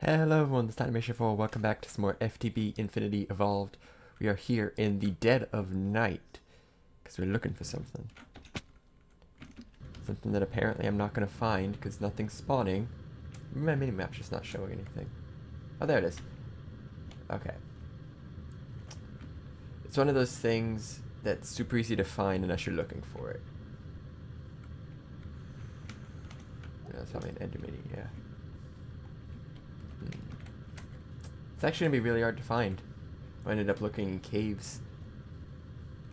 Hello everyone, this is Animation 4. Welcome back to some more FTB Infinity Evolved. We are here in the dead of night because we're looking for something. Something that apparently I'm not going to find because nothing's spawning. My mini-map's just not showing anything. Oh, there it is. Okay. It's one of those things that's super easy to find unless you're looking for it. That's probably an ender mini, yeah. It's actually going to be really hard to find. I ended up looking in caves.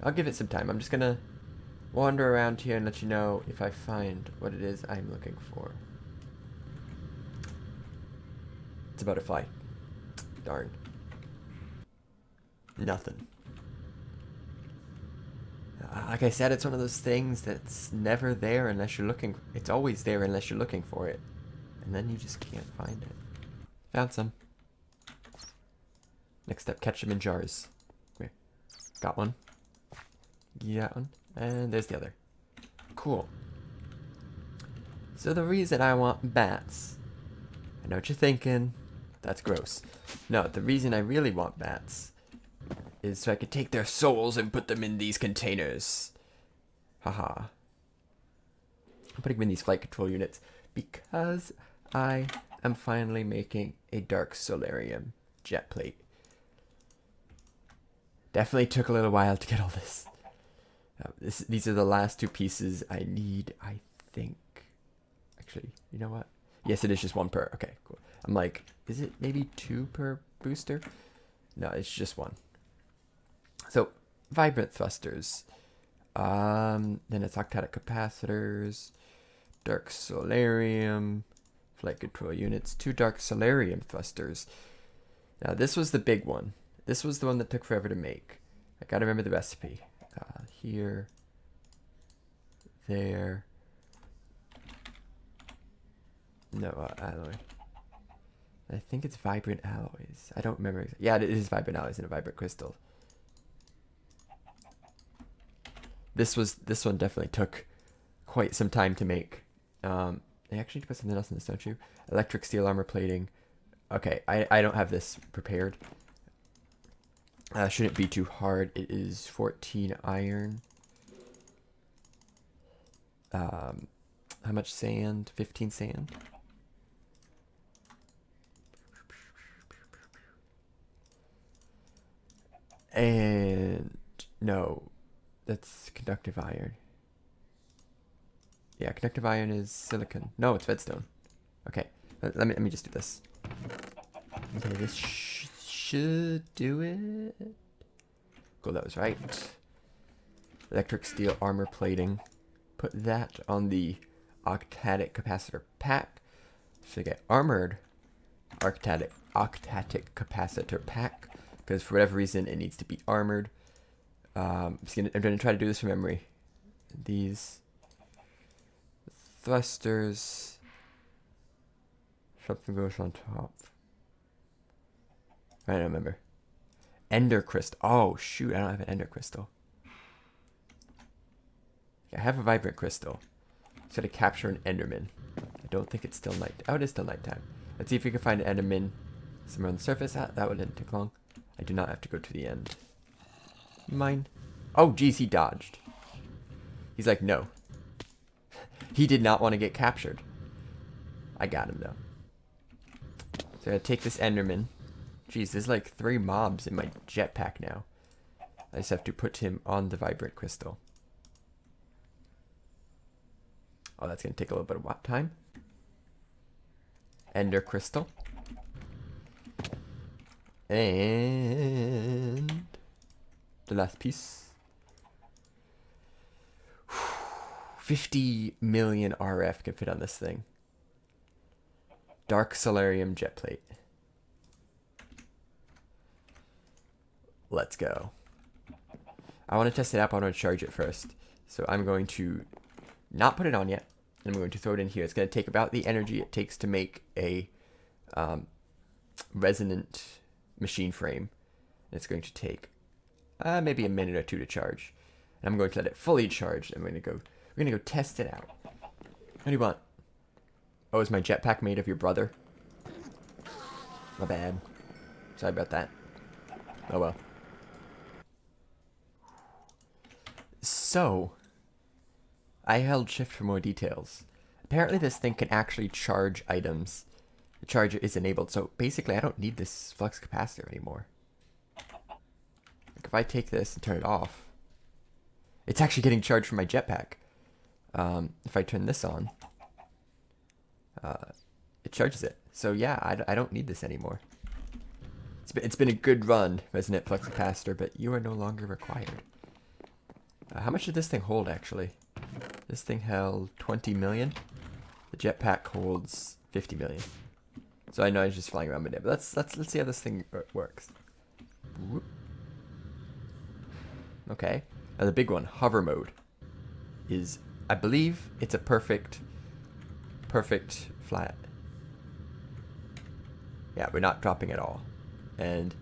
I'll give it some time. I'm just going to wander around here and let you know if I find what it is I'm looking for. It's a butterfly. Darn. Nothing. Like I said, it's one of those things that's never there unless you're looking. It's always there unless you're looking for it. And then you just can't find it. Found some. Next step, catch them in jars. Here. Got one. Got one. And there's the other. Cool. So the reason I want bats, I know what you're thinking, that's gross. No, the reason I really want bats is so I could take their souls and put them in these containers. Haha. I'm putting them in these flight control units because I am finally making a dark solarium jet plate. Definitely took a little while to get all this. These are the last two pieces I need, I think. Actually, you know what? Yes, it is just one per. Okay, cool. I'm like, is it maybe two per booster? No, it's just one. So, vibrant thrusters. Then it's octatic capacitors, dark solarium, flight control units, 2 dark solarium thrusters. Now, this was the big one. This was the one that took forever to make. I gotta remember the recipe. Here, there. No, alloy. I think it's vibrant alloys. I don't remember. Yeah, it is vibrant alloys and a vibrant crystal. This one definitely took quite some time to make. They actually put something else in this, don't you? Electric steel armor plating. Okay, I don't have this prepared. Shouldn't be too hard. It is 14 iron. How much sand? 15 sand. And no, that's conductive iron. Yeah, conductive iron is silicon. No, it's redstone. Okay, let me just do this. Okay, this should do it. Cool, that was right. Electric steel armor plating. Put that on the octatic capacitor pack. So get armored octatic capacitor pack. Because for whatever reason it needs to be armored. I'm gonna try to do this from memory. These thrusters. Something goes on top. I don't remember. Ender crystal. Oh shoot, I don't have an ender crystal. I have a vibrant crystal. Just gotta capture an enderman. I don't think it's still night. Oh, it is still nighttime. Let's see if we can find an enderman somewhere on the surface. That wouldn't take long. I do not have to go to the end. Mine. Oh, geez, he dodged. He's like, no. He did not want to get captured. I got him, though. So I'm going to take this enderman. Jeez, there's like 3 mobs in my jetpack now. I just have to put him on the vibrant crystal. Oh, that's going to take a little bit of time. Ender crystal. And the last piece. 50 million RF can fit on this thing. Dark solarium jet plate. Let's go. I want to test it out, but I want to charge it first. So I'm going to not put it on yet. I'm going to throw it in here. It's going to take about the energy it takes to make a resonant machine frame. It's going to take maybe a minute or 2 to charge. And I'm going to let it fully charge. We're gonna go test it out. What do you want? Oh, is my jetpack made of your brother? My bad. Sorry about that. Oh well. So, I held shift for more details. Apparently this thing can actually charge items. The charger is enabled, so basically I don't need this flux capacitor anymore. Like if I take this and turn it off, it's actually getting charged from my jetpack. If I turn this on, it charges it. So yeah, I don't need this anymore. It's been a good run, Resonant Flux Capacitor, but you are no longer required. How much did this thing hold, actually? This thing held 20 million. The jetpack holds 50 million. So I know I was just flying around with it, but let's see how this thing works. Whoop. Okay. Now the big one, hover mode, is, I believe it's a perfect flat. Yeah, we're not dropping at all. And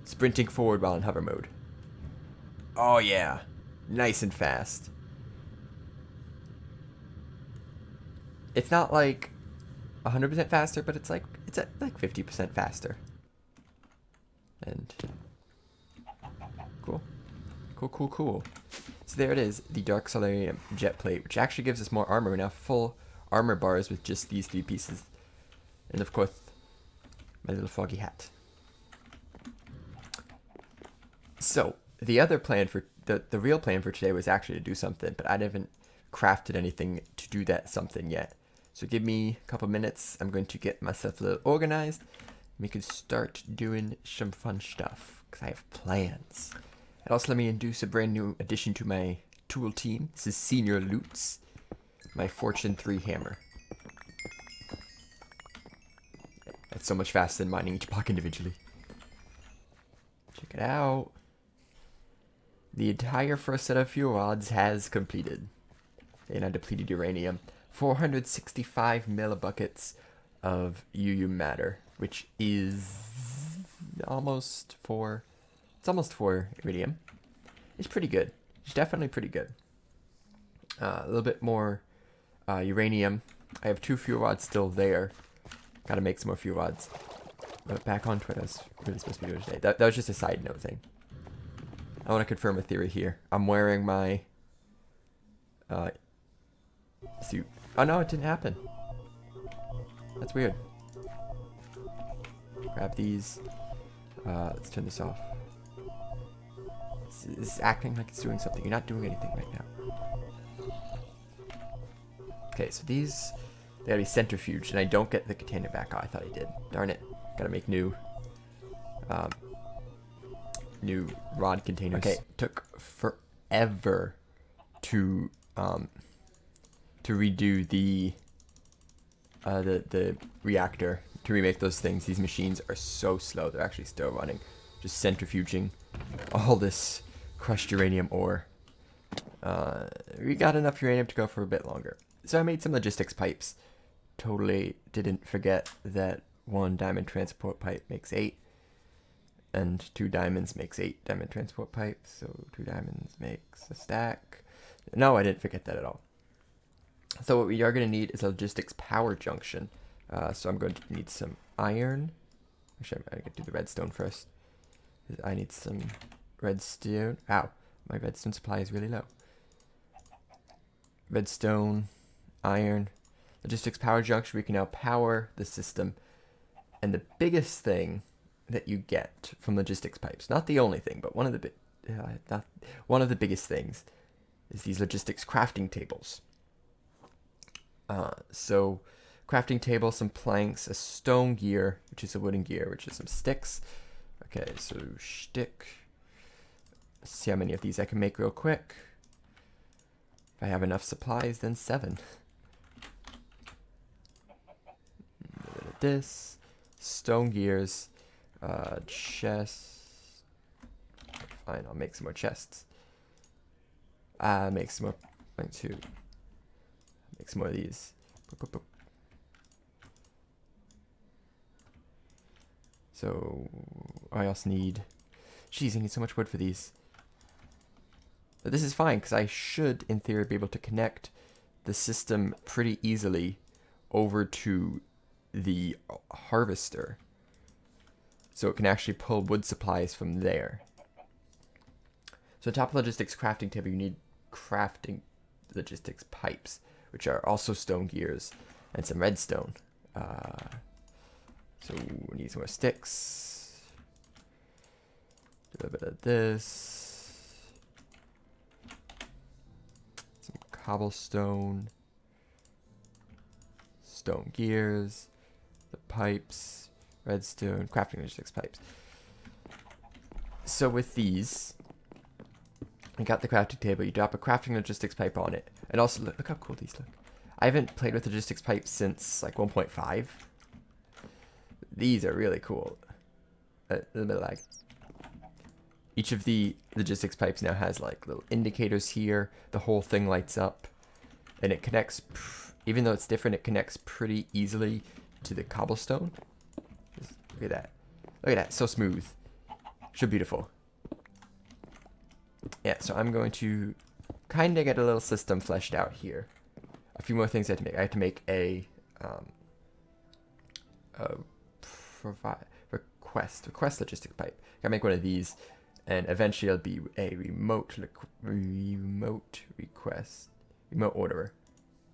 sprinting forward while in hover mode. Oh yeah, nice and fast. It's not like 100% faster, but it's at like 50% faster. And cool. So there it is, the Dark Solarium jet plate, which actually gives us more armor. We're now full armor bars with just these 3 pieces. And of course, my little foggy hat. So the other plan for the real plan for today was actually to do something, but I haven't crafted anything to do that something yet. So give me a couple minutes. I'm going to get myself a little organized. We can start doing some fun stuff because I have plans. And also let me introduce a brand new addition to my tool team. This is Senior Loots, my Fortune 3 hammer. That's so much faster than mining each block individually. Check it out. The entire first set of fuel rods has completed. And I depleted uranium. 465 millibuckets of UU matter, which is almost 4. It's almost 4 iridium. It's pretty good. It's definitely pretty good. A little bit more uranium. I have 2 fuel rods still there. Gotta make some more fuel rods. But back on what I was really supposed to be doing today. That was just a side note thing. I want to confirm a theory here. I'm wearing my suit. Oh no, it didn't happen. That's weird. Grab these. Let's turn this off. This is acting like it's doing something. You're not doing anything right now. Okay, so these, they gotta be centrifuged, and I don't get the container back. Oh, I thought I did. Darn it. Gotta make new rod containers. Okay, took forever to redo the reactor, to remake those things. These machines are so slow. They're actually still running, just centrifuging all this crushed uranium ore. We got enough uranium to go for a bit longer. So I made some logistics pipes. Totally didn't forget that 1 diamond transport pipe makes 8. And 2 diamonds makes 8 diamond transport pipes. So 2 diamonds makes a stack. No, I didn't forget that at all. So what we are going to need is a logistics power junction. So I'm going to need some iron. Actually, I'm going to do the redstone first. I need some redstone. Ow, my redstone supply is really low. Redstone, iron, logistics power junction. We can now power the system. And the biggest thing that you get from logistics pipes, not the only thing, but one of the biggest things, is these logistics crafting tables. So crafting table, some planks, a stone gear, which is a wooden gear, which is some sticks. Okay, so stick. Let's see how many of these I can make real quick. If I have enough supplies, then 7. This, stone gears, chest. Fine, I'll make some more chests. Make some more. Make some more of these. So I also need. Jeez, I need so much wood for these. But this is fine because I should, in theory, be able to connect the system pretty easily over to the harvester. so it can actually pull wood supplies from there. So on top of logistics crafting table, you need crafting logistics pipes, which are also stone gears, and some redstone. So we need some more sticks. A little bit of this. Some cobblestone. Stone gears. The pipes. Redstone. Crafting logistics pipes. So with these, you got the crafting table. You drop a crafting logistics pipe on it. And also, look how cool these look. I haven't played with logistics pipes since like 1.5. These are really cool. A little bit of lag. Each of the logistics pipes now has like little indicators here. The whole thing lights up. And it connects, even though it's different, it connects pretty easily to the cobblestone. Just look at that. Look at that, so smooth. So beautiful. Yeah, so I'm going to kind of get a little system fleshed out here. A few more things I have to make. I have to make a request logistic pipe. I gotta make one of these, and eventually it'll be a remote orderer.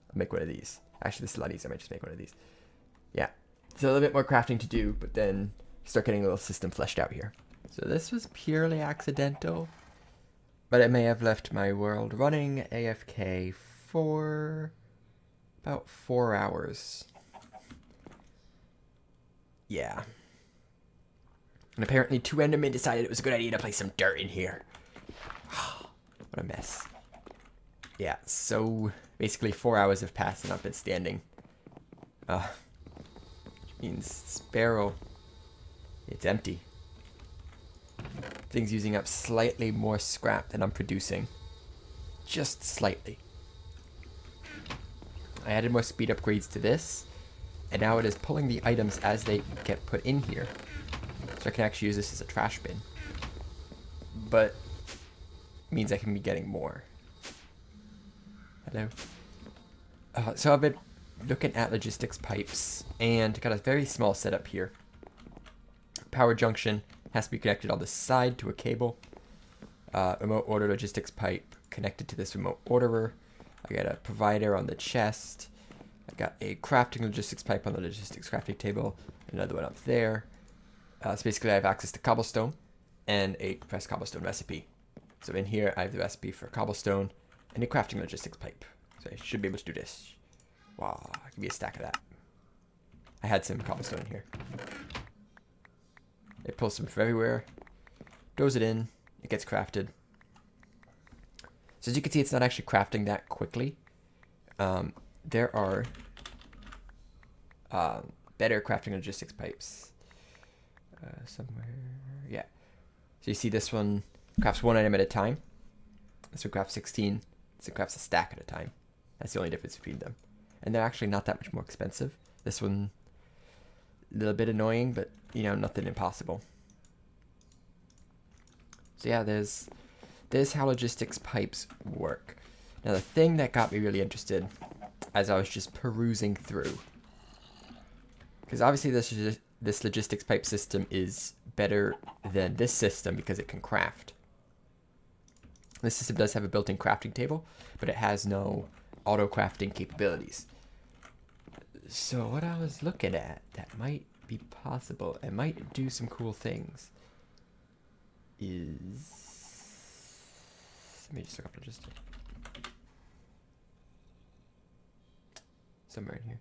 I'll make one of these. Actually, this is a lot easier. I might just make one of these. Yeah, it's a little bit more crafting to do, but then you start getting a little system fleshed out here. So this was purely accidental, but it may have left my world running AFK for about 4 hours. Yeah. And apparently 2 Endermen decided it was a good idea to place some dirt in here. What a mess. Yeah, so basically 4 hours have passed and I've been standing. Which means this barrel, it's empty. Thing's using up slightly more scrap than I'm producing. Just slightly. I added more speed upgrades to this, and now it is pulling the items as they get put in here. So I can actually use this as a trash bin. But it means I can be getting more. Hello. So I've been looking at logistics pipes and got a very small setup here. Power junction has to be connected on the side to a cable. Remote order logistics pipe connected to this remote orderer. I got a provider on the chest. I got a crafting logistics pipe on the logistics crafting table. Another one up there. So basically I have access to cobblestone and a compressed cobblestone recipe. So in here I have the recipe for cobblestone and a crafting logistics pipe. So I should be able to do this. Wow, give me a stack of that. I had some cobblestone in here. It pulls some from everywhere. Throws it in. It gets crafted. So as you can see, it's not actually crafting that quickly. There are better crafting logistics pipes. Somewhere, yeah. So you see this one crafts one item at a time. This one crafts 16. This one crafts a stack at a time. That's the only difference between them. And they're actually not that much more expensive. This one, a little bit annoying, but you know, nothing impossible. So yeah, there's how logistics pipes work. Now the thing that got me really interested as I was just perusing through, because obviously this logistics pipe system is better than this system because it can craft. This system does have a built-in crafting table, but it has no auto crafting capabilities. So what I was looking at that might be possible and might do some cool things is, let me just look up logistics. Somewhere in here.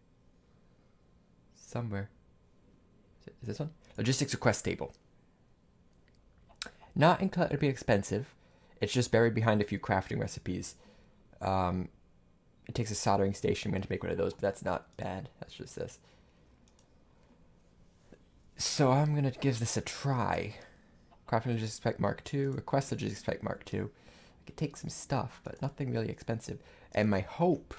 Somewhere. Is this one? Logistics request table. Not incredibly expensive. It's just buried behind a few crafting recipes. It takes a soldering station. I'm going to make one of those, but that's not bad. That's just this. So I'm going to give this a try. Crafting Logistics Pipe Mark II. Request Logistics Pipe Mark II. I could take some stuff, but nothing really expensive. And my hope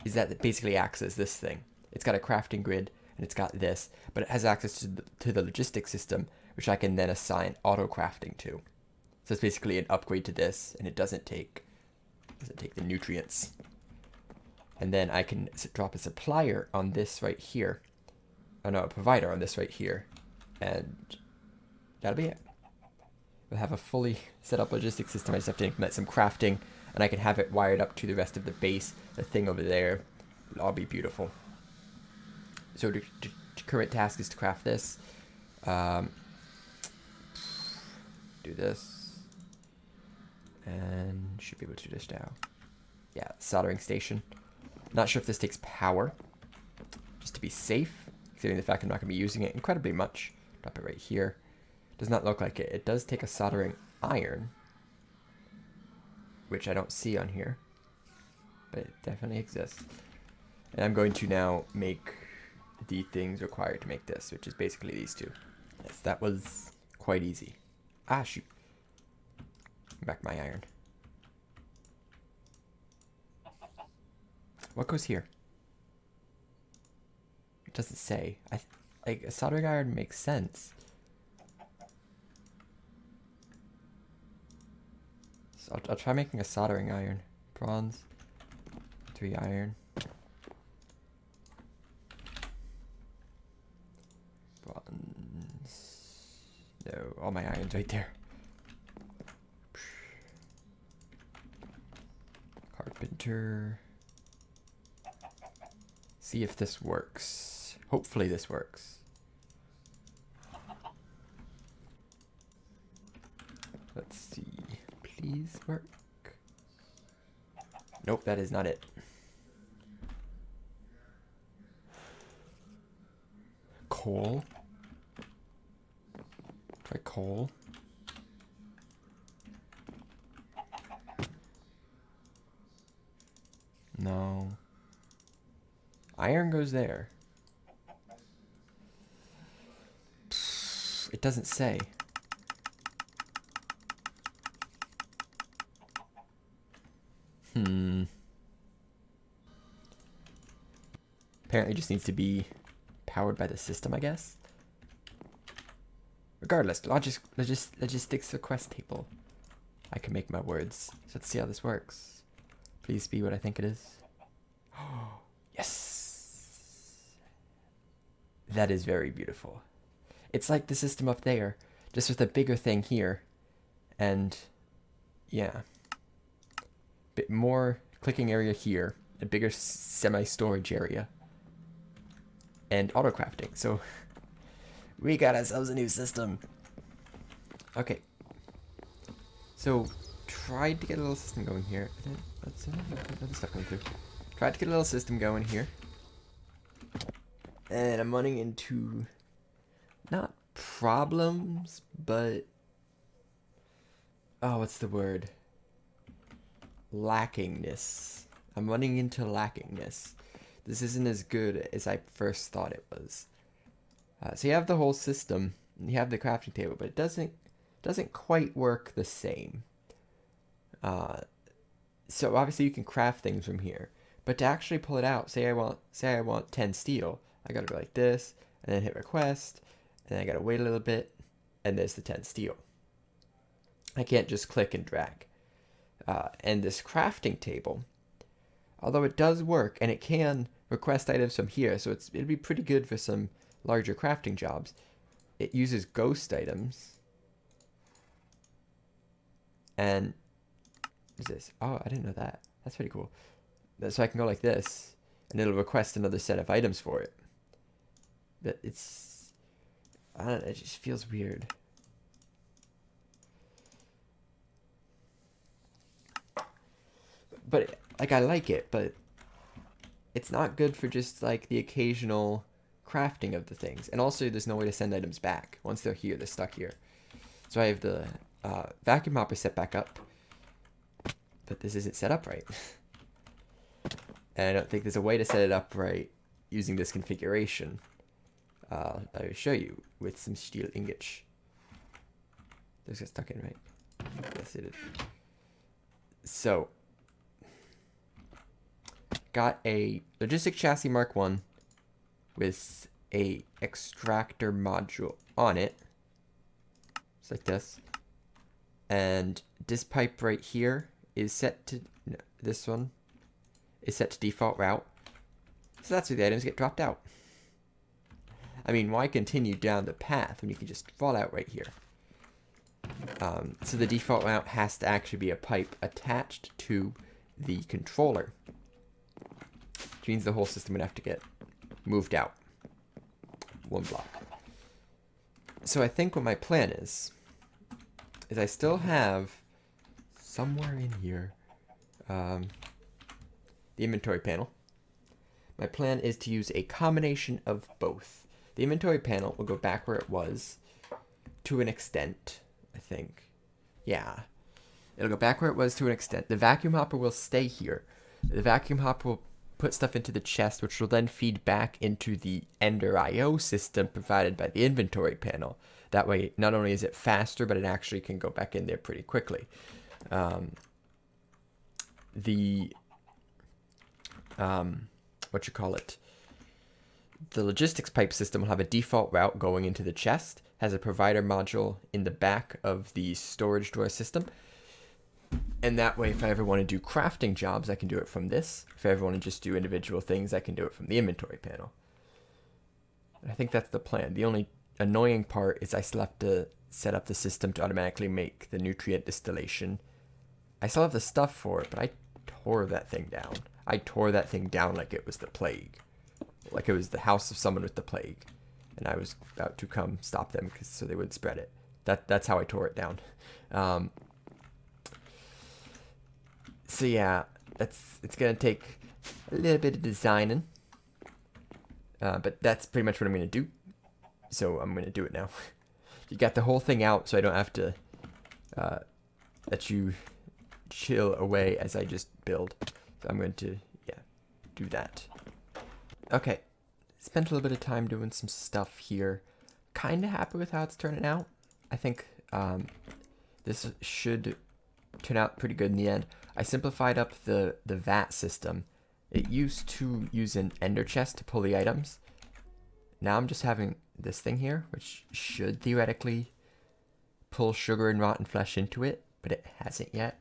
is that it basically acts as this thing. It's got a crafting grid, and it's got this, but it has access to the logistics system, which I can then assign auto crafting to. So it's basically an upgrade to this, and it doesn't take the nutrients. And then I can drop a supplier on this right here. Oh no, a provider on this right here. And that'll be it. We'll have a fully set up logistics system. I just have to implement some crafting, and I can have it wired up to the rest of the base. The thing over there, it'll all be beautiful. So the current task is to craft this. Do this. And should be able to do this now. Yeah, soldering station. Not sure if this takes power. Just to be safe, considering the fact I'm not going to be using it incredibly much. Drop it right here. Does not look like it. It does take a soldering iron, which I don't see on here, but it definitely exists. And I'm going to now make the things required to make this, which is basically these two. Yes, that was quite easy. Ah, shoot. Back my iron. What goes here? It doesn't say. Like, a soldering iron makes sense. So I'll try making a soldering iron. Bronze. 3 iron. Bronze. No, all my iron's right there. Carpenter. See if this works. Hopefully this works. Let's see. Please work. Nope, that is not it. Coal. Try coal. No. Iron goes there. It doesn't say. Apparently just needs to be powered by the system, I guess. Regardless, logistics request table. I can make my words. So let's see how this works. Please be what I think it is. Yes! That is very beautiful. It's like the system up there, just with a bigger thing here. And, yeah. Bit more clicking area here. A bigger semi-storage area. And auto-crafting. So, we got ourselves a new system. Okay. So, tried to get a little system going here. That's other stuff coming through. Tried to get a little system going here. And I'm running into, not problems, but, oh, what's the word? Lackingness. I'm running into lackingness. This isn't as good as I first thought it was. So you have the whole system, and you have the crafting table, but it doesn't quite work the same. So obviously you can craft things from here, but to actually pull it out, say I want 10 steel, I gotta go like this, and then hit request, and then I gotta wait a little bit, and there's the 10 steel. I can't just click and drag. And this crafting table, although it does work, and it can request items from here, so it'd be pretty good for some larger crafting jobs. It uses ghost items. And what is this? Oh, I didn't know that. That's pretty cool. So I can go like this, and it'll request another set of items for it. But it's, I don't know, it just feels weird. But like, I like it, but it's not good for just like the occasional crafting of the things. And also there's no way to send items back. Once they're here, they're stuck here. So I have the vacuum hopper set back up, but this isn't set up right. And I don't think there's a way to set it up right using this configuration. I'll show you with some steel ingots. Those get stuck in, right? Yes, it is. So, got a logistic chassis Mark 1 with a extractor module on it. It's like this. And this pipe right here is set to, no, this one is set to default route. So that's where the items get dropped out. I mean, why continue down the path when you can just fall out right here? So the default route has to actually be a pipe attached to the controller, which means the whole system would have to get moved out one block. So I think what my plan is I still have somewhere in here the inventory panel. My plan is to use a combination of both. The inventory panel will go back where it was to an extent, I think. Yeah. It'll go back where it was to an extent. The vacuum hopper will stay here. The vacuum hopper will put stuff into the chest, which will then feed back into the Ender IO system provided by the inventory panel. That way, not only is it faster, but it actually can go back in there pretty quickly. The logistics pipe system will have a default route going into the chest, has a provider module in the back of the storage drawer system. And that way, if I ever want to do crafting jobs, I can do it from this. If I ever want to just do individual things, I can do it from the inventory panel. I think that's the plan. The only annoying part is I still have to set up the system to automatically make the nutrient distillation. I still have the stuff for it, but I tore that thing down. I tore that thing down like it was the plague. Like it was the house of someone with the plague. And I was about to come stop them so they wouldn't spread it. That's how I tore it down. So yeah, it's going to take a little bit of designing. But that's pretty much what I'm going to do. So I'm going to do it now. You got the whole thing out so I don't have to let you chill away as I just build. So I'm going to, yeah, do that. Okay, spent a little bit of time doing some stuff here. Kind of happy with how it's turning out. I think this should turn out pretty good in the end. I simplified up the vat system. It used to use an ender chest to pull the items. Now I'm just having this thing here, which should theoretically pull sugar and rotten flesh into it, but it hasn't yet.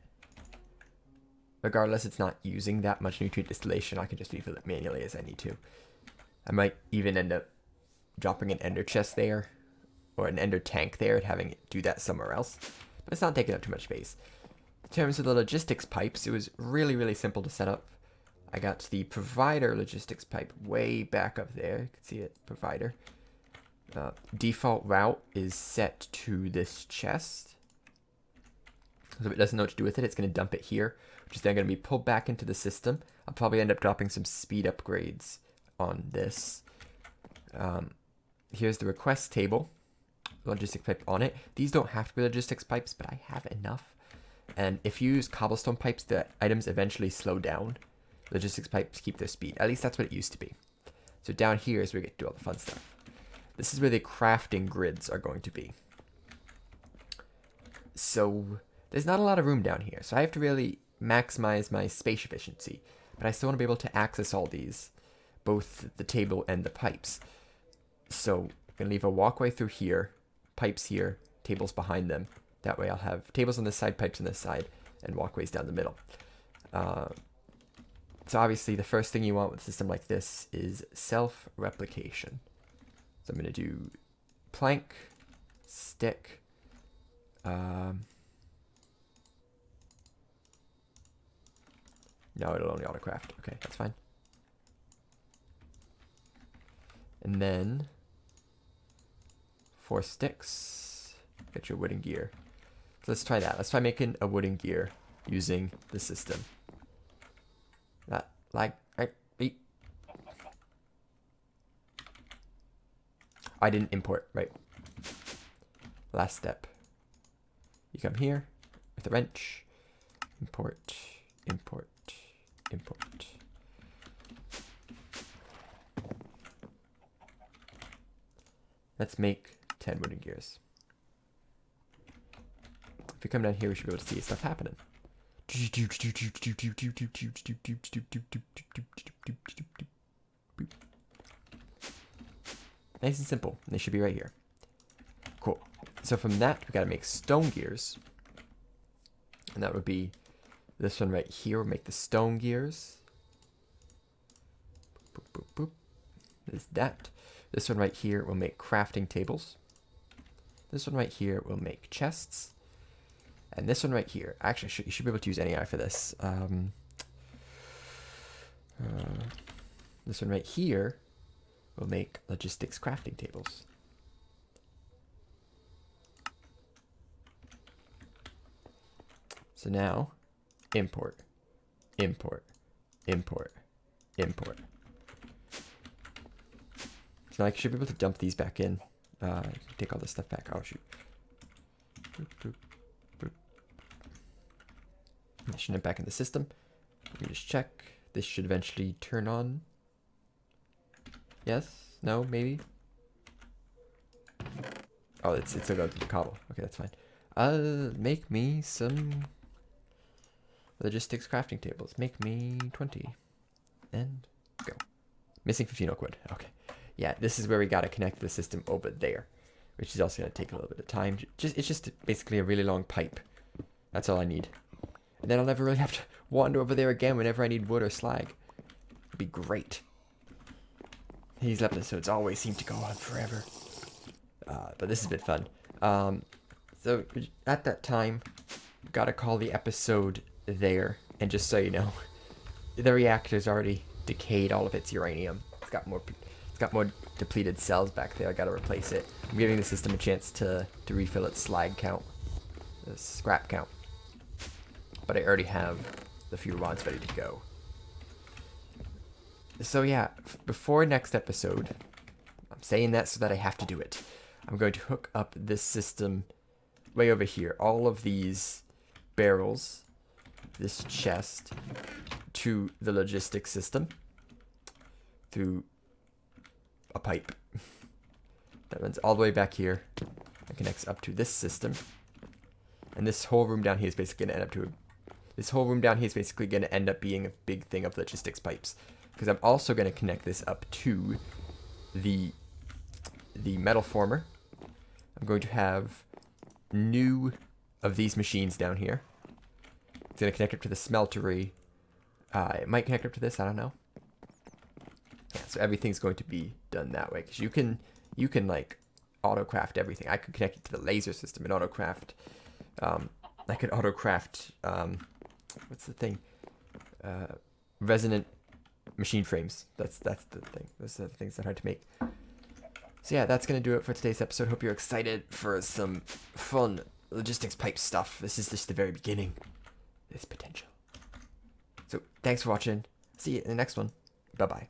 Regardless, it's not using that much nutrient distillation. I can just refill it manually as I need to. I might even end up dropping an ender chest there, or an ender tank there, and having it do that somewhere else. But it's not taking up too much space. In terms of the logistics pipes, it was really, really simple to set up. I got the provider logistics pipe way back up there. You can see it, provider. Default route is set to this chest. So if it doesn't know what to do with it, it's going to dump it here, which is then going to be pulled back into the system. I'll probably end up dropping some speed upgrades on this. Here's the request table. Logistics pipe on it. These don't have to be logistics pipes, but I have enough. And if you use cobblestone pipes, the items eventually slow down. Logistics pipes keep their speed. At least that's what it used to be. So down here is where we get to do all the fun stuff. This is where the crafting grids are going to be. So there's not a lot of room down here. So I have to really maximize my space efficiency. But I still want to be able to access all these, both the table and the pipes. So I'm going to leave a walkway through here, pipes here, tables behind them. That way I'll have tables on this side, pipes on this side, and walkways down the middle. So obviously the first thing you want with a system like this is self-replication. So I'm going to do plank, stick, no, it'll only autocraft. Okay, that's fine. And then 4 sticks, get your wooden gear. So let's try that. Let's try making a wooden gear using the system. That, like, I didn't import, right? Last step. You come here with a wrench, import, import, import. Let's make 10 wooden gears. If we come down here, we should be able to see stuff happening. Nice and simple. They should be right here. Cool. So from that, we got to make stone gears. And that would be this one right here. We'll make the stone gears. Boop, boop, boop. There's that. This one right here will make crafting tables. This one right here will make chests. And this one right here, actually, you should be able to use NAI for this. This one right here will make logistics crafting tables. So now, import, import, import, import. So I should be able to dump these back in. Take all this stuff back. Oh, shoot. Boop, boop, boop. I should have back in the system. Let me just check. This should eventually turn on. Yes? No? Maybe? Oh, it's still going through the cobble. Okay, that's fine. Make me some logistics crafting tables. Make me 20. And go. Missing 15 oak wood. Okay. Yeah, this is where we gotta connect the system over there, which is also gonna take a little bit of time. It's just basically a really long pipe. That's all I need. And then I'll never really have to wander over there again whenever I need wood or slag. It'd be great. These episodes always seem to go on forever. But this has been fun. So at that time, gotta call the episode there. And just so you know, the reactor's already decayed all of its uranium. It's got more depleted cells back there. I gotta replace it. I'm giving the system a chance to refill its slag count, the scrap count. But I already have the few rods ready to go. So yeah, before next episode, I'm saying that so that I have to do it. I'm going to hook up this system way over here. All of these barrels, this chest, to the logistics system through a pipe that runs all the way back here and connects up to this system. And this whole room down here is basically going to end up being a big thing of logistics pipes. Because I'm also going to connect this up to the metal former. I'm going to have new of these machines down here. It's going to connect up to the smeltery. It might connect up to this, I don't know. Yeah, so everything's going to be done that way. Because you can like autocraft everything. I could connect it to the laser system and autocraft. I could autocraft, what's the thing? Resonant machine frames. That's the thing. Those are the things that are hard to make. So yeah, that's going to do it for today's episode. Hope you're excited for some fun logistics pipe stuff. This is just the very beginning. There's potential. So thanks for watching. See you in the next one. Bye-bye.